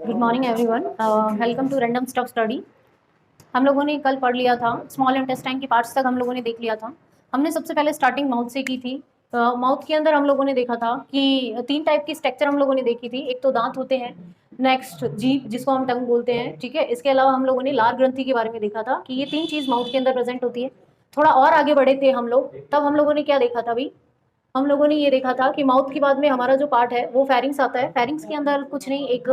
Good morning everyone, welcome to random stuff study. हम लोगों ने कल पढ़ लिया था स्मॉल इंटेस्टाइन की पार्ट्स तक हम लोगों ने देख लिया था। हमने सबसे पहले स्टार्टिंग माउथ से की थी। माउथ के अंदर हम लोगों ने देखा था कि तीन टाइप की स्ट्रक्चर हम लोगों ने देखी थी। एक तो दांत होते हैं, नेक्स्ट जीभ जिसको हम टंग बोलते हैं, ठीक है। इसके अलावा हम लोगों ने लार ग्रंथि के बारे में देखा था कि ये तीन चीज माउथ के अंदर प्रेजेंट होती है। थोड़ा और आगे बढ़े थे हम लोग, तब हम लोगों ने क्या देखा था भाई, हम लोगों ने ये देखा था कि माउथ के बाद में हमारा जो पार्ट है वो फेरिंग्स आता है। फेरिंग्स के अंदर कुछ नहीं, एक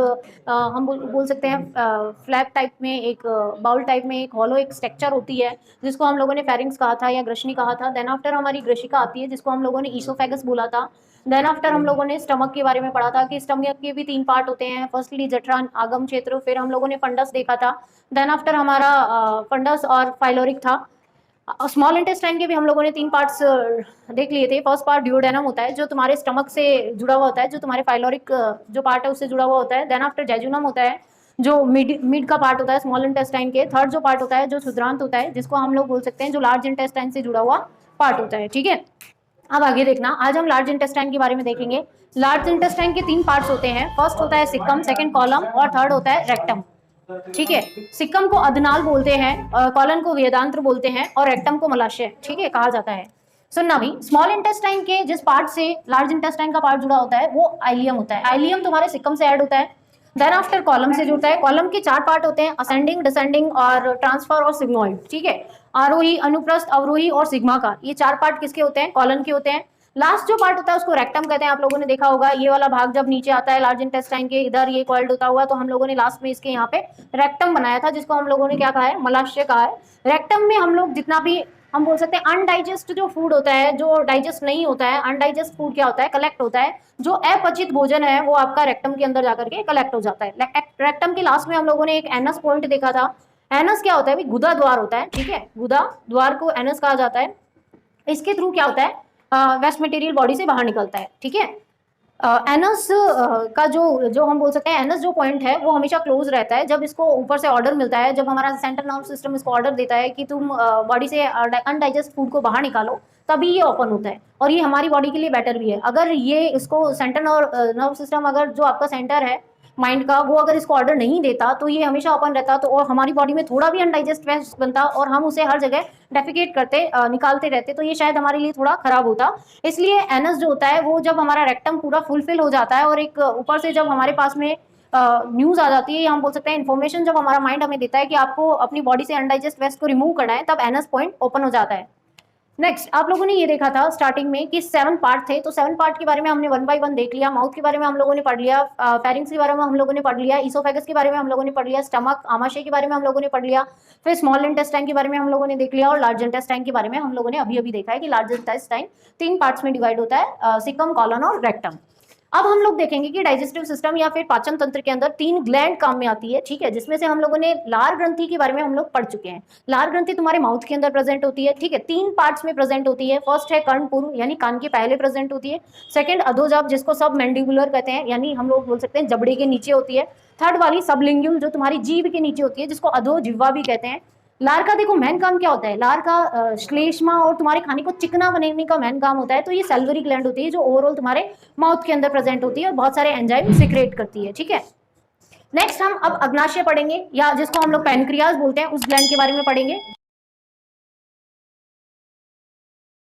हम बोल सकते हैं फ्लैप टाइप में, एक बाउल टाइप में एक हॉलो एक स्ट्रक्चर होती है जिसको हम लोगों ने फेरिंग्स कहा था या ग्रशनी कहा था। देन आफ्टर हमारी ग्रशिका आती है जिसको हम लोगों ने ईसोफेगस बोला था। देन आफ्टर हम लोगों ने स्टमक के बारे में पढ़ा था कि स्टमक के भी तीन पार्ट होते हैं, फर्स्टली जठरान आगम क्षेत्र, फिर हम लोगों ने फंडस देखा था। देन आफ्टर हमारा फंडस और फाइलोरिक था। स्मॉल इंटेस्टाइन के भी हम लोगों ने तीन पार्ट्स देख लिए थे। फर्स्ट पार्ट ड्यूडेनम होता है जो तुम्हारे स्टमक से जुड़ा हुआ होता है, जो तुम्हारे फाइलोरिक जो पार्ट है उससे जुड़ा हुआ होता है। देन आफ्टर जेजुनम होता है जो मिड का पार्ट होता है स्मॉल इंटेस्टाइन के। थर्ड जो पार्ट होता है जो क्षुद्रांत होता है जिसको हम लोग बोल सकते हैं जो लार्ज इंटेस्टाइन से जुड़ा हुआ पार्ट होता है, ठीक है। अब आगे देखना, आज हम लार्ज इंटेस्टाइन के बारे में देखेंगे। लार्ज इंटेस्टाइन के तीन पार्ट्स होते हैं, फर्स्ट होता है सिक्कम, सेकंड कॉलम और थर्ड होता है रेक्टम, ठीक है। सिक्कम को अधनाल बोलते हैं, कॉलन को वेदांत्र बोलते हैं और रेक्टम को मलाशय, ठीक है, कहा जाता है। सुनना भाई, स्मॉल इंटेस्टाइन के जिस पार्ट से लार्ज इंटेस्टाइन का पार्ट जुड़ा होता है वो आइलियम होता है। आइलियम तुम्हारे सिक्कम से ऐड होता है। देन आफ्टर कॉलम से जुड़ता है। कॉलम के चार पार्ट होते हैं, असेंडिंग, डिसेंडिंग और ट्रांसफर और सिग्मोइड, ठीक है। आरोही, अनुप्रस्थ, अवरोही और सिग्माकार, ये चार पार्ट किसके होते हैं? कॉलन के होते हैं। लास्ट जो पार्ट होता है उसको रेक्टम कहते हैं। आप लोगों ने देखा होगा ये वाला भाग जब नीचे आता है लार्ज इंटेस्टाइन के, इधर ये कॉइल्ड होता हुआ, तो हम लोगों ने लास्ट में इसके यहाँ पे रेक्टम बनाया था जिसको हम लोगों ने क्या कहा है? मलाशय कहा है। रेक्टम में हम लोग जितना भी हम बोल सकते हैं अनडाइजेस्ट जो फूड होता है, जो डाइजेस्ट नहीं होता है, अनडाइजेस्ट फूड क्या होता है? कलेक्ट होता है। जो अपचित भोजन है वो आपका रेक्टम के अंदर जाकर के कलेक्ट हो जाता है। रेक्टम के लास्ट में हम लोगों ने एक एनस पॉइंट देखा था। एनस क्या होता है? गुदा द्वार होता है, ठीक है। गुदा द्वार को एनस कहा जाता है। इसके थ्रू क्या होता है? वेस्ट मटेरियल बॉडी से बाहर निकलता है, ठीक है। एनस का जो हम बोल सकते हैं एनस जो पॉइंट है वो हमेशा क्लोज रहता है। जब इसको ऊपर से ऑर्डर मिलता है, जब हमारा सेंट्रल नर्व सिस्टम इसको ऑर्डर देता है कि तुम बॉडी से अनडाइजेस्ट फूड को बाहर निकालो, तभी ये ओपन होता है। और ये हमारी बॉडी के लिए बेटर भी है। अगर ये इसको सेंट्रल नर्व सिस्टम, अगर जो आपका सेंटर है माइंड का, वो अगर इसको ऑर्डर नहीं देता तो ये हमेशा ओपन रहता, तो और हमारी बॉडी में थोड़ा भी अनडाइजेस्ट वेस्ट बनता और हम उसे हर जगह डेफिकेट करते निकालते रहते, तो ये शायद हमारे लिए थोड़ा खराब होता। इसलिए एनस जो होता है वो जब हमारा रेक्टम पूरा फुलफिल हो जाता है और एक ऊपर से जब हमारे पास में न्यूज आ जाती है, हम बोल सकते हैं इन्फॉर्मेशन जब हमारा माइंड हमें देता है कि आपको अपनी बॉडी से अनडाइजेस्ट वेस्ट को रिमूव करना है, तब एनस पॉइंट ओपन हो जाता है। नेक्स्ट, आप लोगों ने ये देखा था स्टार्टिंग में कि 7 पार्ट थे, तो 7 पार्ट के बारे में हमने 1 बाय 1 देख लिया। माउथ के बारे में हम लोगों ने पढ़ लिया, फेरिंग्स के बारे में हम लोगों ने पढ़ लिया, ईसोफेगस के बारे में हम लोगों ने पढ़ लिया, स्टमक आमाशय के बारे में हम लोगों ने पढ़ लिया, फिर स्मॉल इंटेस्टाइन के बारे में हम लोगों ने देख लिया और लार्ज इंटेस्टाइन के बारे में हम लोगों ने अभी अभी देखा है कि लार्ज इंटेस्टाइन 3 पार्ट्स में डिवाइड होता है, सिकम, कॉलन और रेक्टम। अब हम लोग देखेंगे कि डाइजेस्टिव सिस्टम या फिर पाचन तंत्र के अंदर 3 ग्लैंड काम में आती है, ठीक है, जिसमें से हम लोगों ने लार ग्रंथि के बारे में हम लोग पढ़ चुके हैं। लार ग्रंथि तुम्हारे माउथ के अंदर प्रेजेंट होती है, ठीक है, 3 पार्ट्स में प्रेजेंट होती है। फर्स्ट है कर्णपुर, यानी कान के पहले प्रेजेंट होती है। सेकंड अधोजाब, जिसको सब मैंडिबुलर कहते हैं, यानी हम लोग बोल सकते हैं जबड़े के नीचे होती है। थर्ड वाली सबलिंगुअल, जो तुम्हारी जीभ के नीचे होती है, जिसको अधो जिह्वा भी कहते हैं। लार का देखो मेन काम क्या होता है? लार का श्लेष्मा और तुम्हारे खाने को चिकना बनाने का मेन काम होता है। तो ये सैल्वरी ग्लैंड होती है जो ओवरऑल तुम्हारे माउथ के अंदर प्रेजेंट होती है और बहुत सारे एंजाइम सिक्रेट करती है, ठीक है। नेक्स्ट हम अब अग्नाशय पढ़ेंगे, या जिसको हम लोग पैनक्रियाज बोलते हैं, उस ग्लैंड के बारे में पढ़ेंगे।